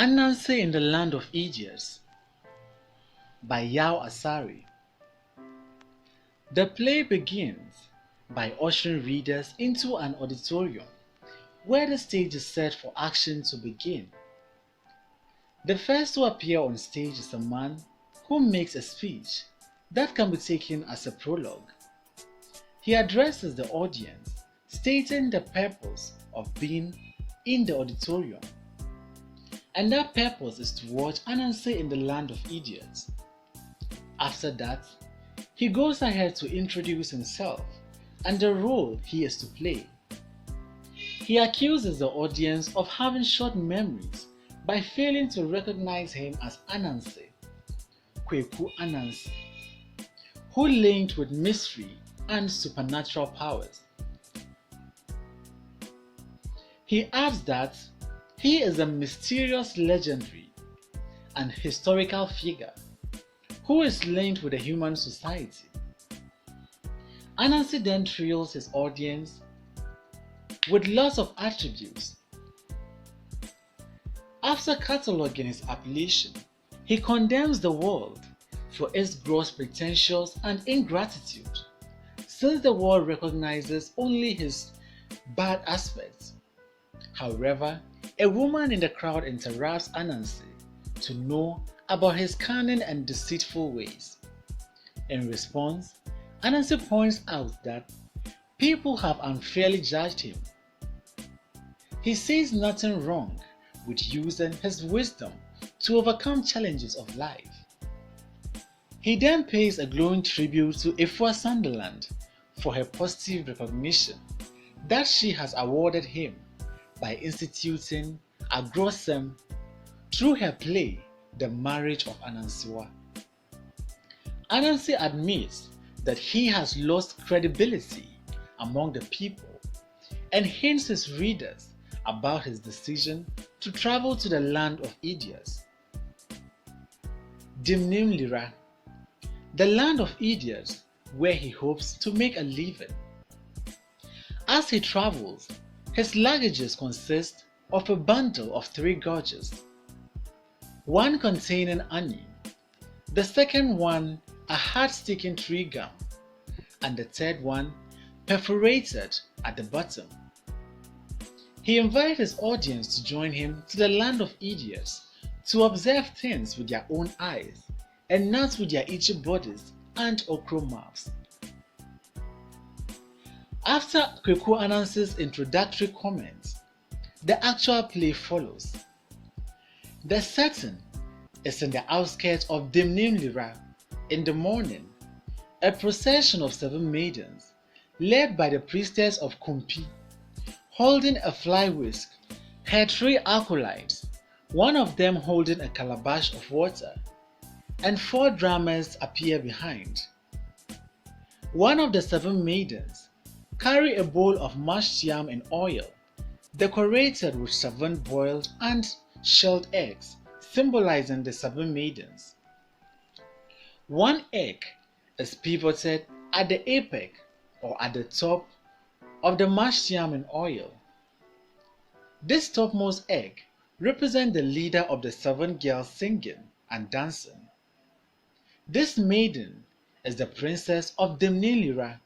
Ananse in the Land of Idiots by Asare. The play begins by ushering readers into an auditorium where the stage is set for action to begin. The first to appear on stage is a man who makes a speech that can be taken as a prologue. He addresses the audience, stating the purpose of being in the auditorium. And that purpose is to watch Ananse in the Land of Idiots. After that, he goes ahead to introduce himself and the role he is to play. He accuses the audience of having short memories by failing to recognize him as Ananse, Kweku Ananse, who linked with mystery and supernatural powers. He adds that he is a mysterious legendary and historical figure who is linked with the human society. Ananse then thrills his audience with lots of attributes. After cataloging his appellation, he condemns the world for its gross pretensions and ingratitude, since the world recognizes only his bad aspects. However, a woman in the crowd interrupts Ananse to know about his cunning and deceitful ways. In response, Ananse points out that people have unfairly judged him. He sees nothing wrong with using his wisdom to overcome challenges of life. He then pays a glowing tribute to Efua Sunderland for her positive recognition that she has awarded him by instituting Agrosem through her play The Marriage of Anansiwa. Ananse admits that he has lost credibility among the people and hints his readers about his decision to travel to the Land of Idiots. Dimnim Lira, the Land of Idiots, where he hopes to make a living. As he travels, his luggages consist of a bundle of 3 gauges, one containing honey, the second one a hard-sticking tree gum, and the third one perforated at the bottom. He invites his audience to join him to the Land of Idiots to observe things with their own eyes and not with their itchy bodies and okro mouths. After Kweku Ananse's introductory comments, the actual play follows. The setting is in the outskirts of Dimnim Lira. In the morning, a procession of 7 maidens, led by the priestess of Kumpi, holding a fly whisk, her 3 acolytes, one of them holding a calabash of water, and 4 drummers appear behind. One of the 7 maidens carry a bowl of mashed yam in oil, decorated with 7 boiled and shelled eggs, symbolizing the 7 maidens. 1 egg is pivoted at the apex or at the top of the mashed yam in oil. This topmost egg represents the leader of the 7 girls singing and dancing. This maiden is the princess of Dimnilira.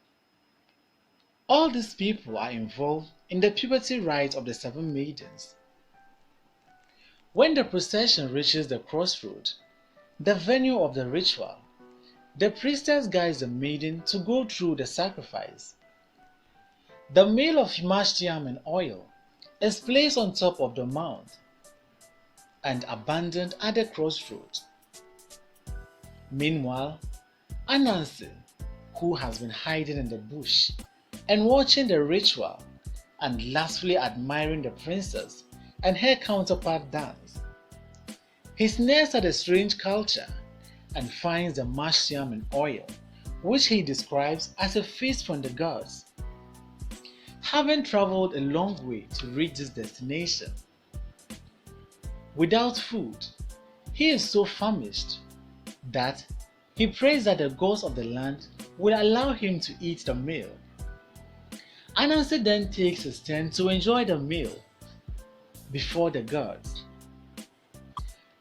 All these people are involved in the puberty rites of the 7 maidens. When the procession reaches the crossroad, the venue of the ritual, the priestess guides the maiden to go through the sacrifice. The meal of mashed yam and oil is placed on top of the mound and abandoned at the crossroads. Meanwhile, Ananse, who has been hiding in the bush and watching the ritual and lastly admiring the princess and her counterpart dance, he sneers at the strange culture and finds the mashed yam and oil, which he describes as a feast from the gods. Having traveled a long way to reach this destination, without food, he is so famished that he prays that the gods of the land will allow him to eat the meal. Ananse then takes his turn to enjoy the meal before the gods.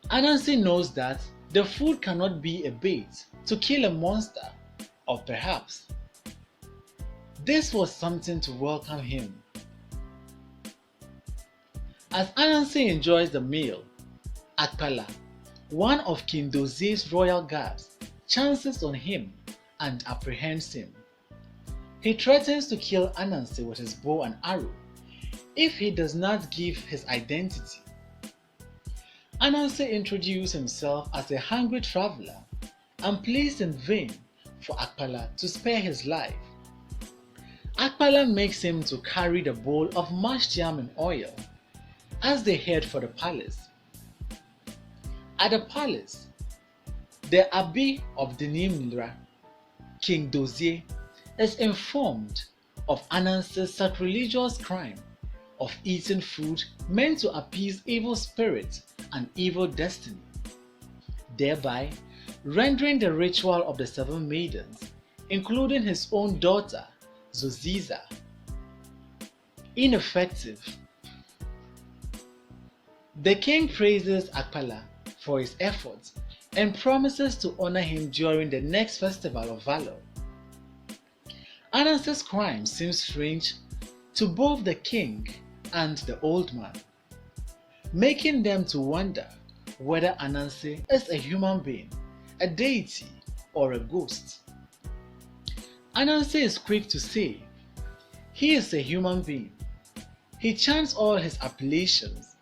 Anansi knows that the food cannot be a bait to kill a monster, or perhaps this was something to welcome him. As Anansi enjoys the meal, Akpala, one of King Dozie's royal guards, chances on him and apprehends him. He threatens to kill Anansi with his bow and arrow if he does not give his identity. Anansi introduced himself as a hungry traveler and pleads in vain for Akpala to spare his life. Akpala makes him to carry the bowl of mashed yam and oil as they head for the palace. At the palace, the Abbey of Denimra, King Dozie, is informed of Anansi's sacrilegious crime of eating food meant to appease evil spirits and evil destiny, thereby rendering the ritual of the 7 maidens, including his own daughter, Zoziza, ineffective. The king praises Akpala for his efforts and promises to honor him during the next festival of valor. Anansi's crime seems strange to both the king and the old man, making them to wonder whether Anansi is a human being, a deity, or a ghost. Anansi is quick to say he is a human being. He chants all his appellations.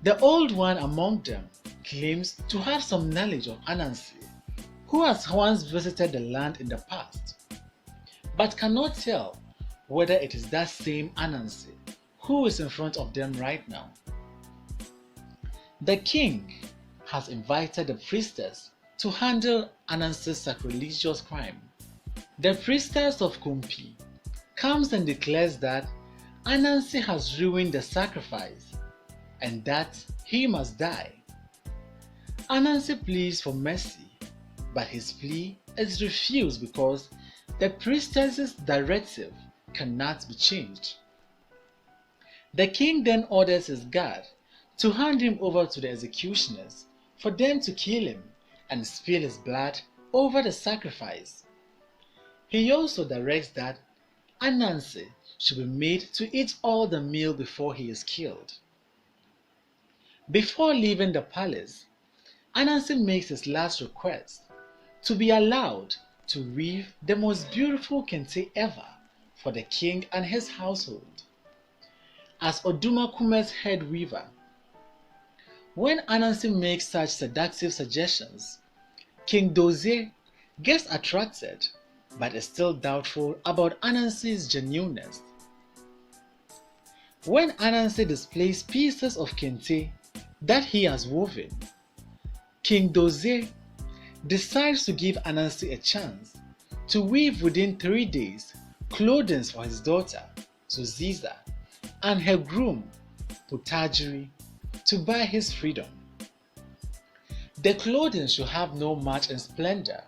The old one among them claims to have some knowledge of Anansi, who has once visited the land in the past, but cannot tell whether it is that same Anansi who is in front of them right now. The king has invited the priestess to handle Anansi's sacrilegious crime. The priestess of Kumpi comes and declares that Anansi has ruined the sacrifice and that he must die. Anansi pleads for mercy, but his plea is refused because the priestess's directive cannot be changed. The king then orders his guard to hand him over to the executioners for them to kill him and spill his blood over the sacrifice. He also directs that Anansi should be made to eat all the meal before he is killed. Before leaving the palace, Anansi makes his last request to be allowed to weave the most beautiful kente ever for the king and his household. As Odumakume's head weaver, when Anansi makes such seductive suggestions, King Dozie gets attracted but is still doubtful about Anansi's genuineness. When Anansi displays pieces of kente that he has woven, King Dozie decides to give Anansi a chance to weave within 3 days clothing for his daughter, Zoziza, and her groom, Putajiri, to buy his freedom. The clothing should have no match in splendor,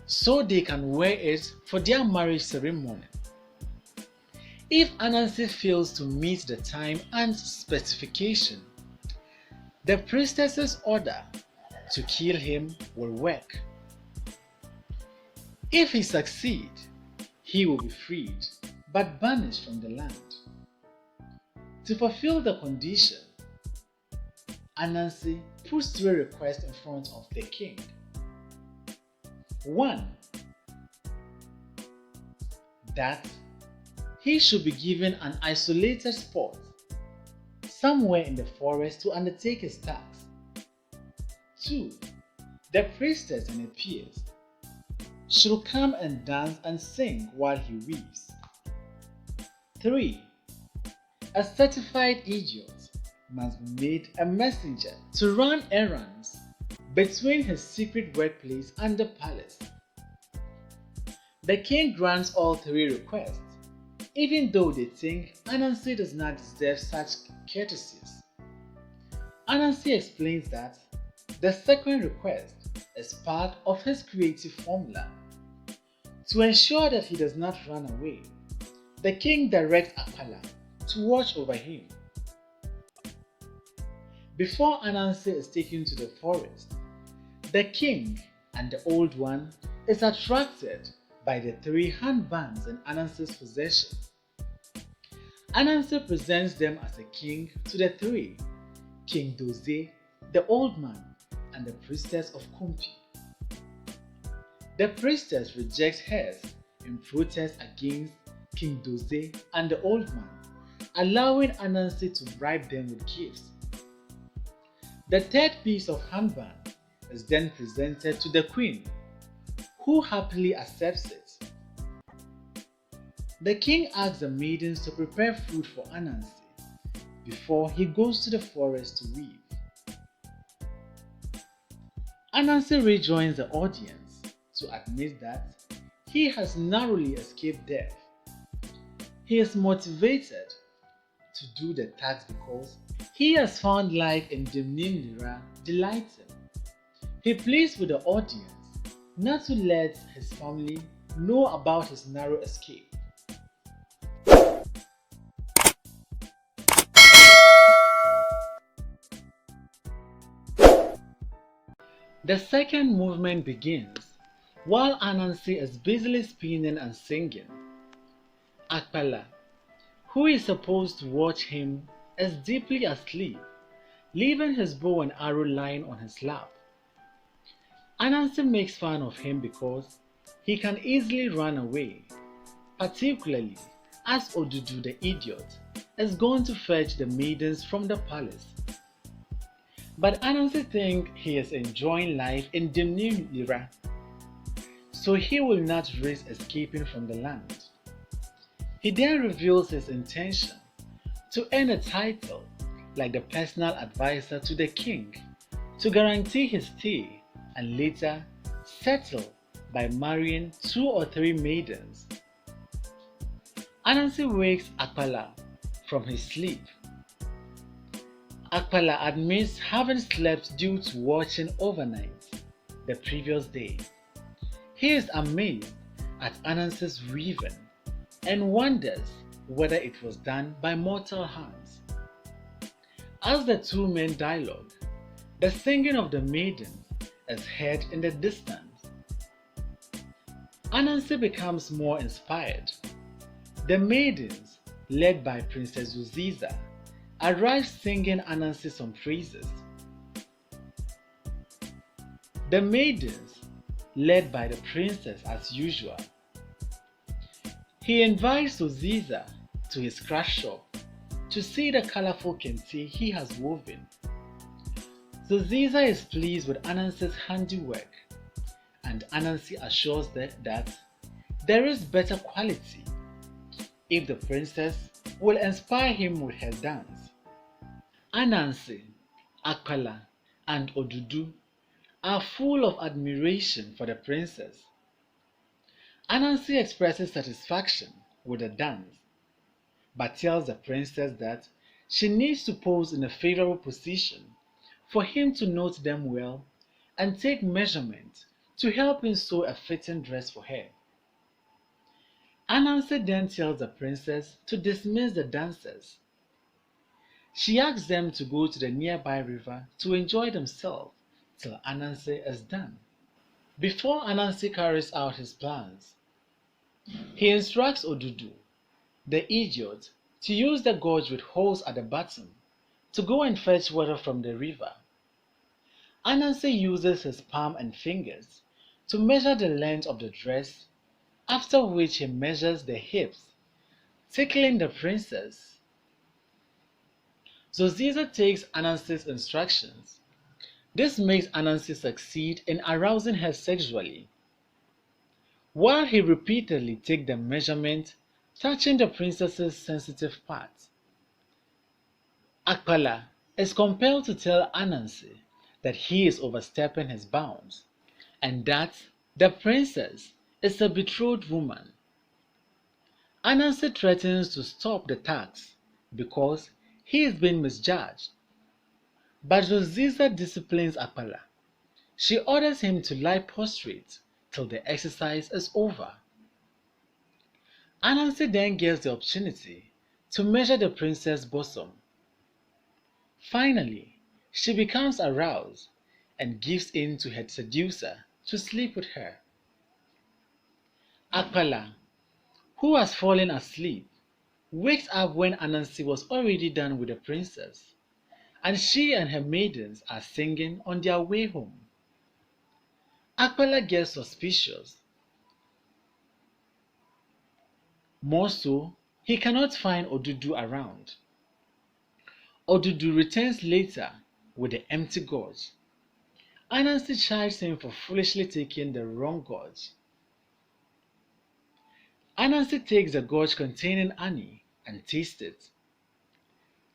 so they can wear it for their marriage ceremony. If Anansi fails to meet the time and specification, the priestess's order to kill him will work. If he succeeds, he will be freed but banished from the land. To fulfill the condition, Anansi puts 3 requests in front of the king. 1. That he should be given an isolated spot somewhere in the forest to undertake his task. 2. The priestess and her peers should come and dance and sing while he weaves. 3. A certified idiot must be made a messenger to run errands between his secret workplace and the palace. The king grants all 3 requests, even though they think Anansi does not deserve such courtesies. Anansi explains that the second request is part of his creative formula. To ensure that he does not run away, the king directs Akpala to watch over him. Before Ananse is taken to the forest, the king and the old one is attracted by the three handbands in Ananse's possession. Ananse presents them as a king to the three: King Doze, the old man, and the priestess of Kumpi. The priestess rejects hers in protest against King Doze and the old man, allowing Ananse to bribe them with gifts. The third piece of handband is then presented to the queen, who happily accepts it. The king asks the maidens to prepare food for Ananse before he goes to the forest to weave. Ananse rejoins the audience to admit that he has narrowly escaped death. He is motivated to do the task because he has found life in Dimnim Lira delights him. He pleads with the audience not to let his family know about his narrow escape. The second movement begins while Ananse is busily spinning and singing. Akpala, who is supposed to watch him, is deeply asleep, leaving his bow and arrow lying on his lap. Ananse makes fun of him because he can easily run away, particularly as Odudu the idiot is going to fetch the maidens from the palace. But Ananse thinks he is enjoying life in Dimnim Lira, so he will not risk escaping from the land. He then reveals his intention to earn a title like the personal advisor to the king, to guarantee his stay and later settle by marrying 2 or 3 maidens. Ananse wakes Akpala from his sleep. Akpala admits having slept due to watching overnight the previous day. He is amazed at Ananse's weaving and wonders whether it was done by mortal hands. As the two men dialogue, the singing of the maidens is heard in the distance. Ananse becomes more inspired. The maidens, led by Princess Uziza, arrive singing Ananse some praises. The maidens, led by the princess as usual. He invites Uziza to his craft shop to see the colorful kente he has woven. Uziza is pleased with Ananse's handiwork, and Ananse assures that there is better quality if the princess will inspire him with her dance. Ananse, Akpala, and Odudu are full of admiration for the princess. Ananse expresses satisfaction with the dance, but tells the princess that she needs to pose in a favorable position for him to note them well and take measurement to help him sew a fitting dress for her. Ananse then tells the princess to dismiss the dancers. She asks them to go to the nearby river to enjoy themselves till Ananse is done. Before Ananse carries out his plans, he instructs Odudu, the idiot, to use the gorge with holes at the bottom to go and fetch water from the river. Ananse uses his palm and fingers to measure the length of the dress, after which he measures the hips, tickling the princess. Zoziza takes Ananse's instructions. This makes Ananse succeed in arousing her sexually, while he repeatedly takes the measurement, touching the princess's sensitive parts. Akpala is compelled to tell Ananse that he is overstepping his bounds, and that the princess is a betrothed woman. Ananse threatens to stop the tax because he is being misjudged. But Zoziza disciplines Akpala. She orders him to lie prostrate till the exercise is over. Ananse then gets the opportunity to measure the princess' bosom. Finally, she becomes aroused and gives in to her seducer to sleep with her. Akpala, who has fallen asleep, wakes up when Anansi was already done with the princess, and she and her maidens are singing on their way home. Akpala gets suspicious. More so, he cannot find Odudu around. Odudu returns later with the empty gorge. Anansi chides him for foolishly taking the wrong gorge. Anansi takes the gorge containing honey and tastes it.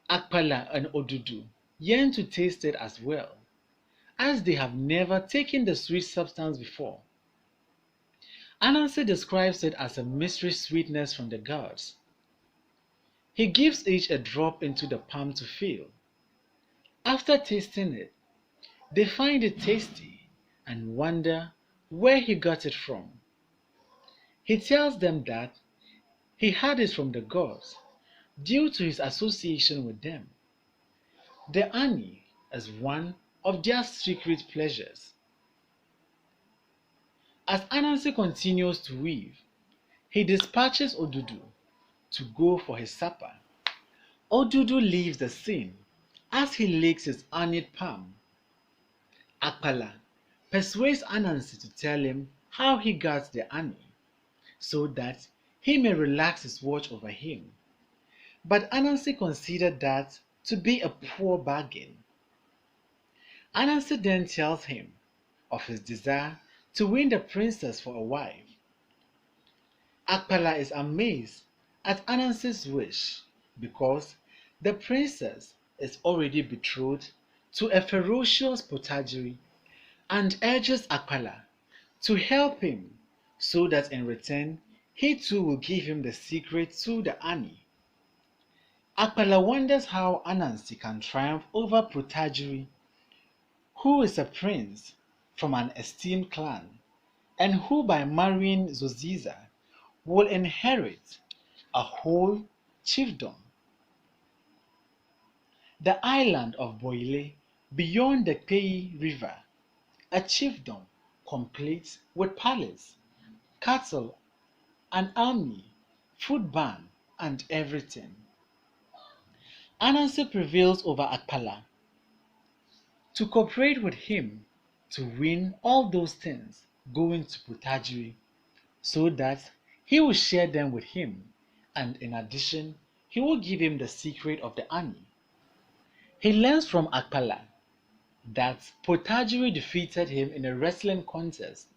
Akpala and Odudu yearn to taste it as well, as they have never taken the sweet substance before. Anansi describes it as a mystery sweetness from the gods. He gives each a drop into the palm to feel. After tasting it, they find it tasty and wonder where he got it from. He tells them that he had it from the gods due to his association with them. The honey is one of their secret pleasures. As Anansi continues to weave, he dispatches Odudu to go for his supper. Odudu leaves the scene as he licks his honeyed palm. Akpala persuades Anansi to tell him how he got the honey, so that he may relax his watch over him. But Anansi considered that to be a poor bargain. Anansi then tells him of his desire to win the princess for a wife. Akpala is amazed at Anansi's wish because the princess is already betrothed to a ferocious Potagiri and urges Akpala to help him so that in return he too will give him the secret to the honey. Akpala wonders how Anansi can triumph over Potagiri, who is a prince from an esteemed clan and who by marrying Zoziza will inherit a whole chiefdom. The island of Boile, beyond the Pei River, a chiefdom complete with palace, cattle, an army, food ban, and everything. Anansi prevails over Akpala to cooperate with him to win all those things going to Potagiri, so that he will share them with him, and in addition, he will give him the secret of the honey. He learns from Akpala that Potagiri defeated him in a wrestling contest.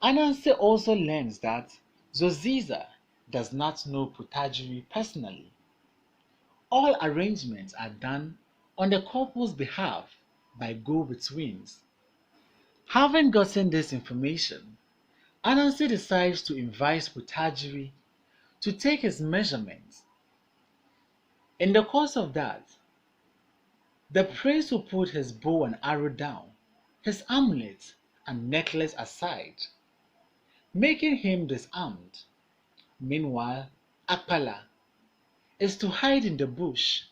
Anansi also learns that Zoziza does not know Potagiri personally. All arrangements are done on the couple's behalf by go-betweens. Having gotten this information, Anansi decides to invite Potagiri to take his measurements. In the course of that, the prince will put his bow and arrow down, his amulet and necklace aside, making him disarmed. Meanwhile, Akpala is to hide in the bush.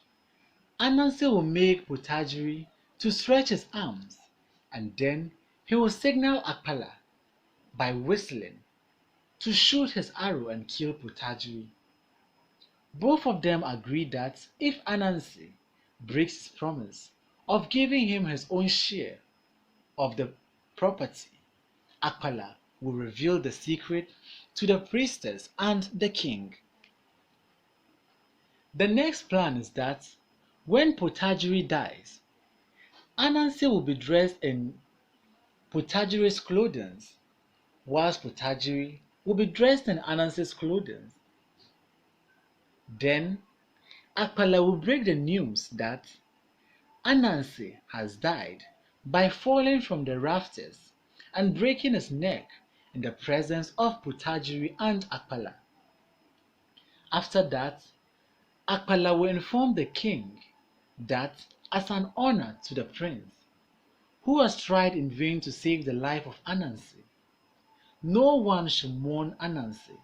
Anansi will make Potagiri to stretch his arms, and then he will signal Akpala by whistling to shoot his arrow and kill Potagiri. Both of them agree that if Anansi breaks his promise of giving him his own share of the property, Akpala will reveal the secret to the priestess and the king. The next plan is that when Potagiri dies, Anansi will be dressed in Potagiri's clothing, whilst Potagiri will be dressed in Anansi's clothing. Then Akpala will break the news that Anansi has died by falling from the rafters and breaking his neck in the presence of Potagiri and Akpala. After that, Akpala will inform the king that as an honor to the prince, who has tried in vain to save the life of Anansi, no one should mourn Anansi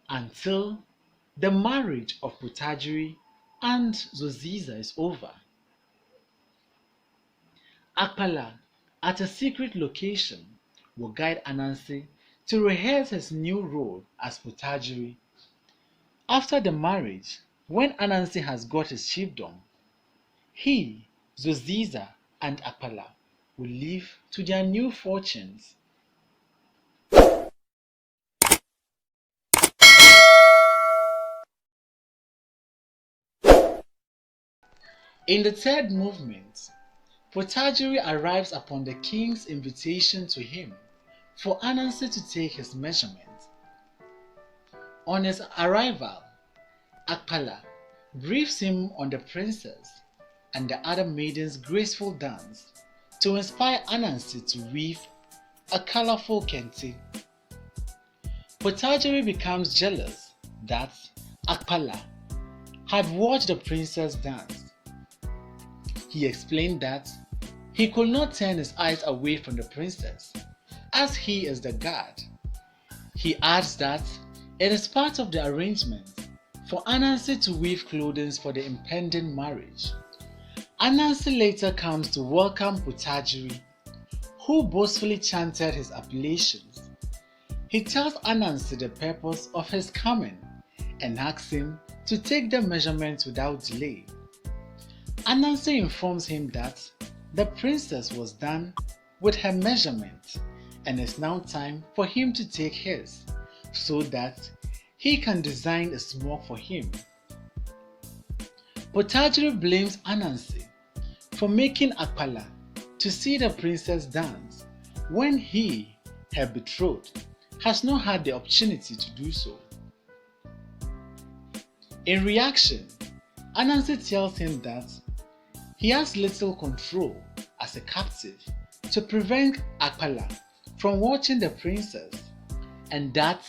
until the marriage of Potagiri and Zoziza is over. Akpala, at a secret location, will guide Anansi to rehearse his new role as Putajiri. After the marriage, when Anansi has got his chiefdom, he, Zoziza, and Akpala will live to their new fortunes. In the third movement, Putajiri arrives upon the king's invitation to him for Anansi to take his measurement. On his arrival, Akpala briefs him on the princess and the other maidens' graceful dance to inspire Anansi to weave a colorful kente. Putajiri becomes jealous that Akpala had watched the princess dance. He explained that he could not turn his eyes away from the princess as he is the god. He adds that it is part of the arrangement for Anansi to weave clothing for the impending marriage. Anansi later comes to welcome Putajiri, who boastfully chanted his appellations. He tells Anansi the purpose of his coming and asks him to take the measurement without delay. Anansi informs him that the princess was done with her measurement and it's now time for him to take his so that he can design a smock for him. Putajiri blames Anansi for making Akpala to see the princess dance when he, her betrothed, has not had the opportunity to do so. In reaction, Anansi tells him that he has little control as a captive to prevent Akpala from watching the princess and that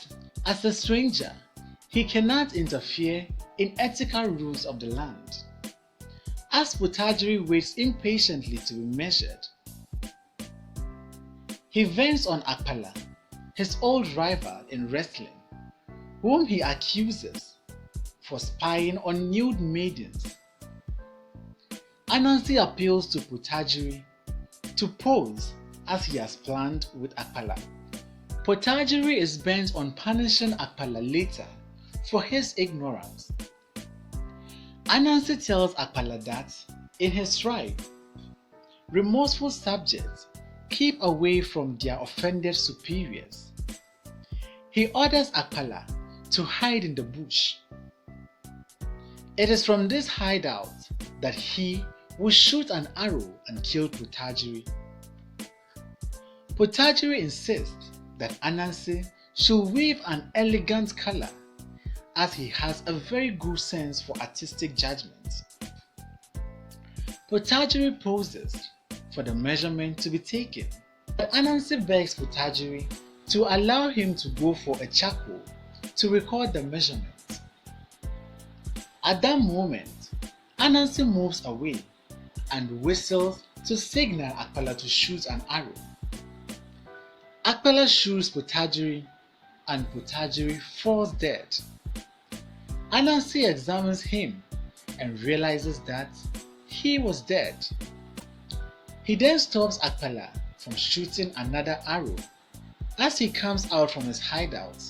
as a stranger he cannot interfere in ethical rules of the land. As Putajiri waits impatiently to be measured, he vents on Akpala, his old rival in wrestling, whom he accuses for spying on nude maidens. Anansi appeals to Putajiri to pose as he has planned with Akpala. Putajiri is bent on punishing Akpala later for his ignorance. Anansi tells Akpala that, in his tribe, remorseful subjects keep away from their offended superiors. He orders Akpala to hide in the bush. It is from this hideout that he will shoot an arrow and kill Putajiri. Putajiri insists that Anansi should weave an elegant color as he has a very good sense for artistic judgment. Putajiri poses for the measurement to be taken, but Anansi begs Putajiri to allow him to go for a charcoal to record the measurement. At that moment, Anansi moves away and whistles to signal Akpala to shoot an arrow. Akpala shoots Putajiri and Putajiri falls dead. Anansi examines him and realizes that he was dead. He then stops Akpala from shooting another arrow as he comes out from his hideout.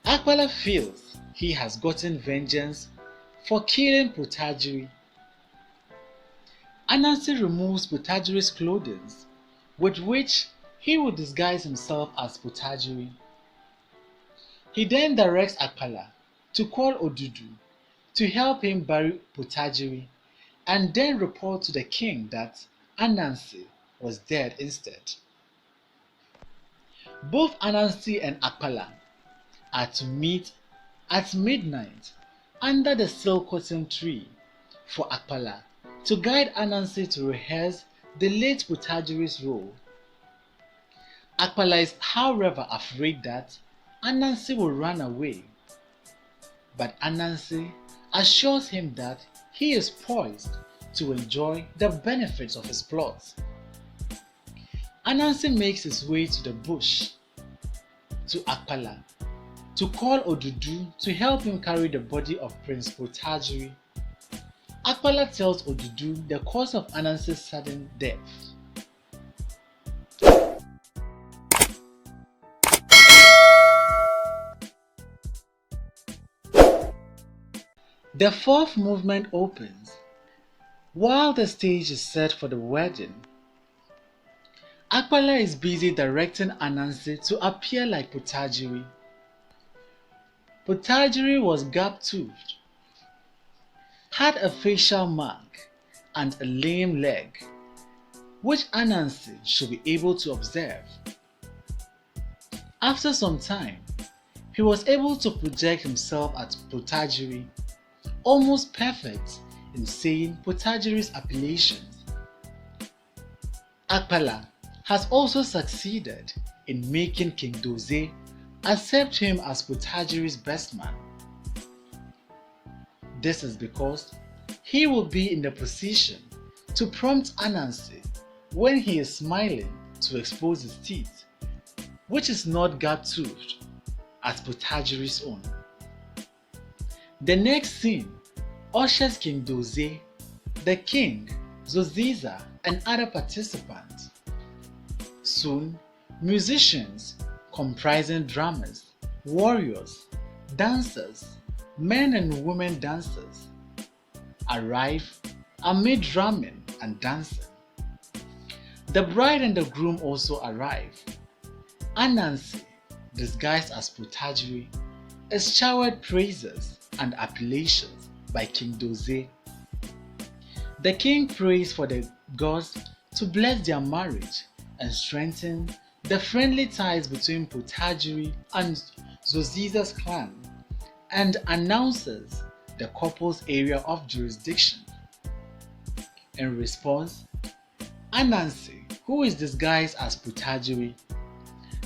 Akpala feels he has gotten vengeance for killing Putajiri. Anansi removes Putajiri's clothing, with which he will disguise himself as Putajiri. He then directs Akpala to call Odudu to help him bury Putajiri and then report to the king that Anansi was dead instead. Both Anansi and Akpala are to meet at midnight under the silk cotton tree for Akpala to guide Anansi to rehearse the late Putajiri's role. Akpala is however afraid that Anansi will run away, but Anansi assures him that he is poised to enjoy the benefits of his plot. Anansi makes his way to the bush to Akpala to call Odudu to help him carry the body of Prince Putajiri. Akpala tells Odudu the cause of Ananse's sudden death. The fourth movement opens while the stage is set for the wedding. Akpala is busy directing Ananse to appear like Putajiri. Putajiri was gap-toothed, had a facial mark and a lame leg, which Ananse should be able to observe. After some time, he was able to project himself as Putajiri, almost perfect in saying Putajiri's appellations. Akpala has also succeeded in making King Doze accept him as Putajiri's best man. This is because he will be in the position to prompt Ananse when he is smiling to expose his teeth, which is not gap-toothed as Putajiri's own. The next scene ushers King Doze, the king, Zoziza, and other participants. Soon, musicians comprising drummers, warriors, dancers, men and women dancers arrive amid drumming and dancing. The bride and the groom also arrive. Ananse, disguised as Putajiri, is showered praises and appellations by King Doze. The king prays for the gods to bless their marriage and strengthen the friendly ties between Putajiri and Zoziza's clan, and announces the couple's area of jurisdiction. In response, Ananse, who is disguised as Putajiri,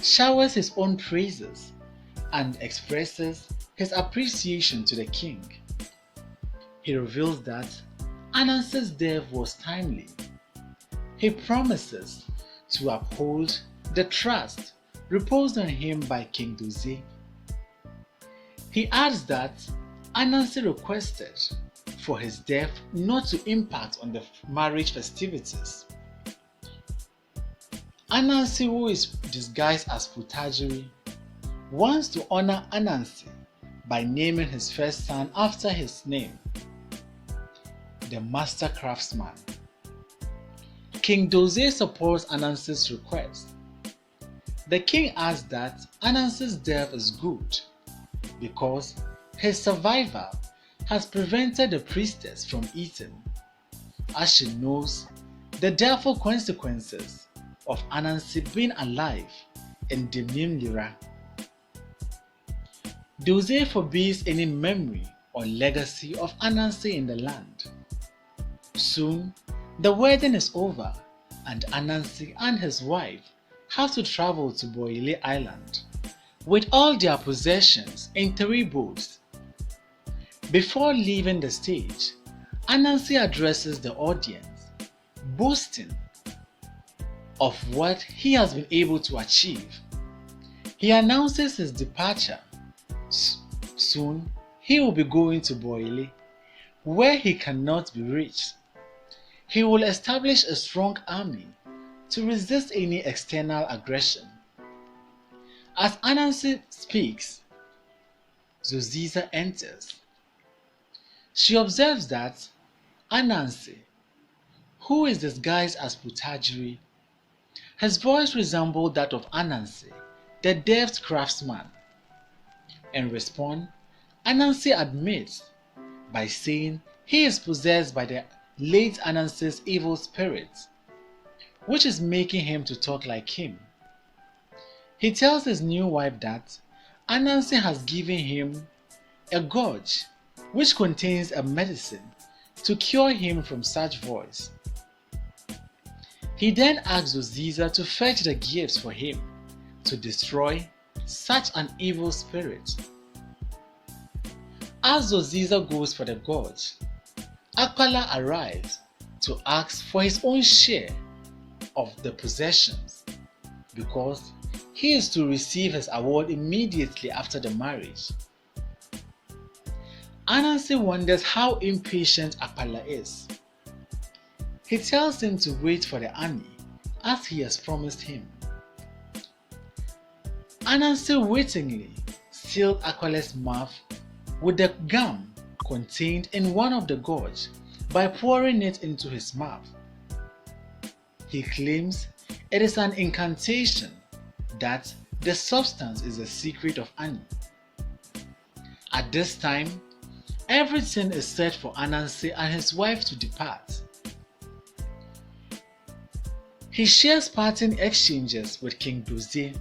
showers his own praises and expresses his appreciation to the king. He reveals that Ananse's death was timely. He promises to uphold the trust reposed on him by King Doze. He adds that Ananse requested for his death not to impact on the marriage festivities. Ananse, who is disguised as Putajiri, wants to honor Ananse by naming his first son after his name, the master craftsman. King Doze supports Ananse's request. The king adds that Ananse's death is good because his survival has prevented the priestess from eating, as she knows the direful consequences of Ananse being alive in Dimnim Lira. Doze forbids any memory or legacy of Ananse in the land. Soon, the wedding is over and Ananse and his wife have to travel to Boile Island with all their possessions in 3 boats. Before leaving the stage, Ananse addresses the audience, boasting of what he has been able to achieve. He announces his departure. Soon, he will be going to Boile, where he cannot be reached. He will establish a strong army to resist any external aggression. As Ananse speaks, Zoziza enters. She observes that Ananse, who is disguised as Putajiri, his voice resembled that of Ananse, the deft craftsman. In response, Ananse admits by saying he is possessed by the late Ananse's evil spirit, which is making him to talk like him. He tells his new wife that Ananse has given him a gorge which contains a medicine to cure him from such voice. He then asks Zoziza to fetch the gifts for him to destroy such an evil spirit. As Zoziza goes for the gorge, Akpala arrives to ask for his own share of the possessions because he is to receive his award immediately after the marriage. Ananse wonders how impatient Akpala is. He tells him to wait for the army as he has promised him. Ananse wittingly sealed Akpala's mouth with the gum contained in one of the gourds by pouring it into his mouth. He claims it is an incantation that the substance is the secret of Ani. At this time, everything is set for Ananse and his wife to depart. He shares parting exchanges with King Dozie.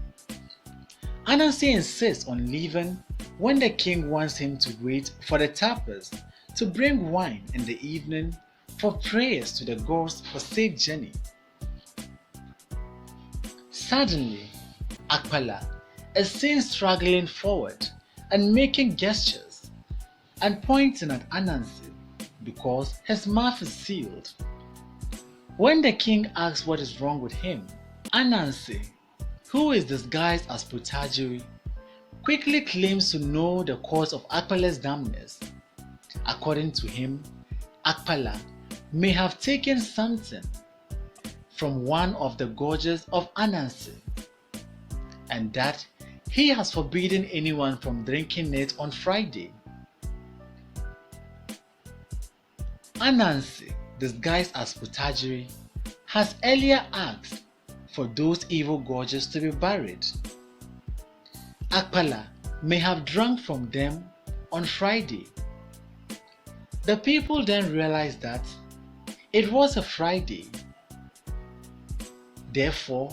Ananse insists on leaving when the king wants him to wait for the tappers to bring wine in the evening for prayers to the gods for safe journey. Suddenly, Akpala is seen struggling forward and making gestures and pointing at Ananse because his mouth is sealed. When the king asks what is wrong with him, Ananse, who is disguised as Putajiri, quickly claims to know the cause of Akpala's dumbness. According to him, Akpala may have taken something from one of the gorges of Ananse, and that he has forbidden anyone from drinking it on Friday. Ananse, disguised as Putajiri, has earlier asked for those evil gorges to be buried. Akpala may have drunk from them on Friday. The people then realized that it was a Friday. Therefore,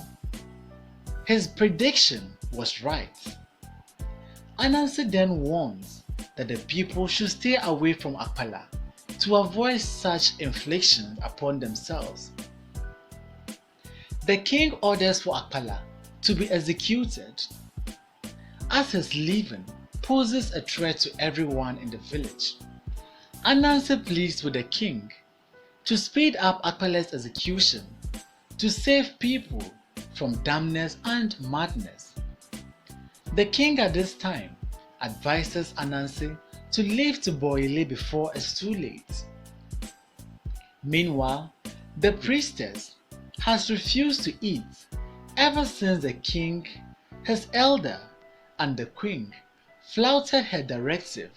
his prediction was right. Ananse then warns that the people should stay away from Akpala to avoid such infliction upon themselves. The king orders for Akpala to be executed, as his leaving poses a threat to everyone in the village. Ananse pleads with the king to speed up Akpala's execution to save people from dumbness and madness. The king at this time advises Ananse to leave to Boile before it's too late. Meanwhile, the priestess has refused to eat ever since the king, his elder, and the queen flouted her directive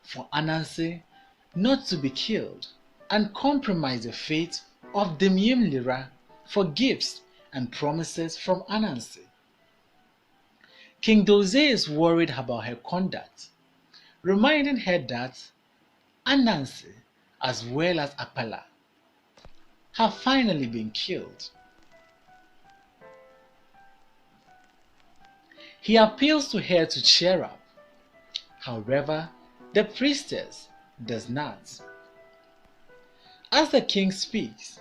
for Ananse not to be killed and compromise the fate of Demyim Lira for gifts and promises from Ananse. King Dozie is worried about her conduct, reminding her that Ananse, as well as Akpala, have finally been killed. He appeals to her to cheer up. However, the priestess does not. As the king speaks,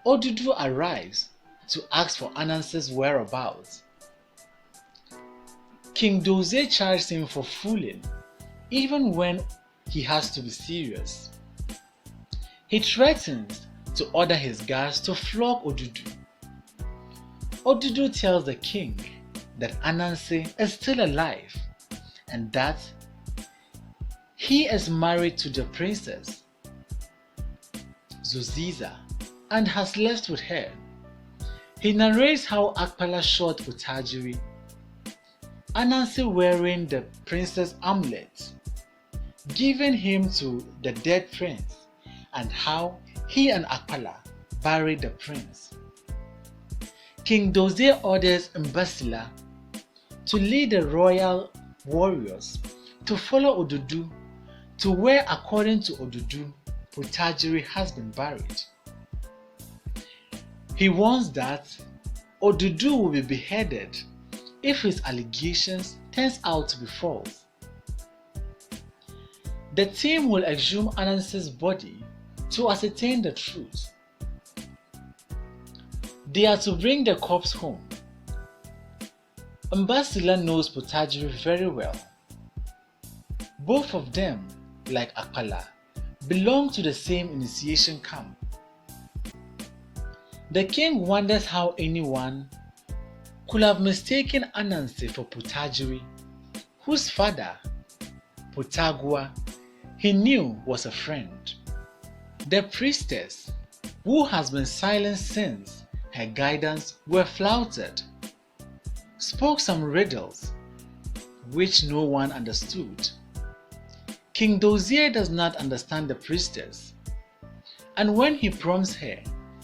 Odudu arrives to ask for Ananse's whereabouts. King Dozie charges him for fooling, even when he has to be serious. He threatens to order his guards to flog Odudu. Odudu tells the king that Ananse is still alive and that he is married to the princess Zuziza and has left with her. He narrates how Akpala shot Putajiri, Ananse wearing the princess amulet given him to the dead prince, and how he and Akpala buried the prince. King Dozie orders Mbasila to lead the royal warriors to follow Odudu to where, according to Odudu, Putajiri has been buried. He warns that Odudu will be beheaded if his allegations turns out to be false. The team will exhume Ananse's body to ascertain the truth. They are to bring the corpse home. Mbasila knows Putajiri very well. Both of them, like Akpala, belong to the same initiation camp. The king wonders how anyone could have mistaken Ananse for Putajiri, whose father, Putagua, he knew was a friend. The priestess, who has been silent since her guidance were flouted, spoke some riddles which no one understood. King Dozier does not understand the priestess, and when he prompts her,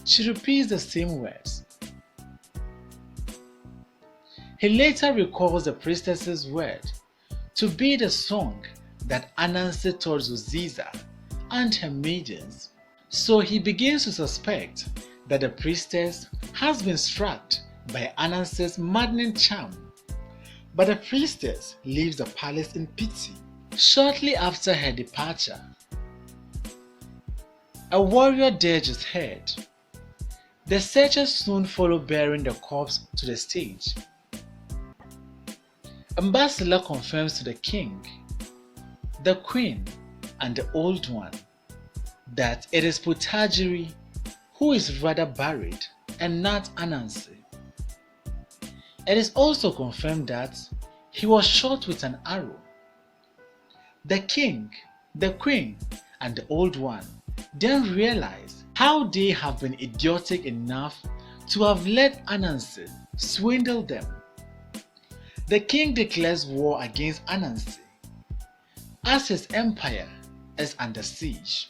she repeats the same words. He later recalls the priestess's word to be the song that Ananse taught Zuziza and her maidens, so he begins to suspect that the priestess has been struck by Ananse's maddening charm. But the priestess leaves the palace in pity. Shortly after her departure, a warrior dirge is heard. The searchers soon follow bearing the corpse to the stage. Ambassador confirms to the king, the queen, and the old one that it is Putajiri who is rather buried and not Ananse. It is also confirmed that he was shot with an arrow. The king, the queen, and the old one then realize how they have been idiotic enough to have let Ananse swindle them. The king declares war against Ananse as his empire is under siege.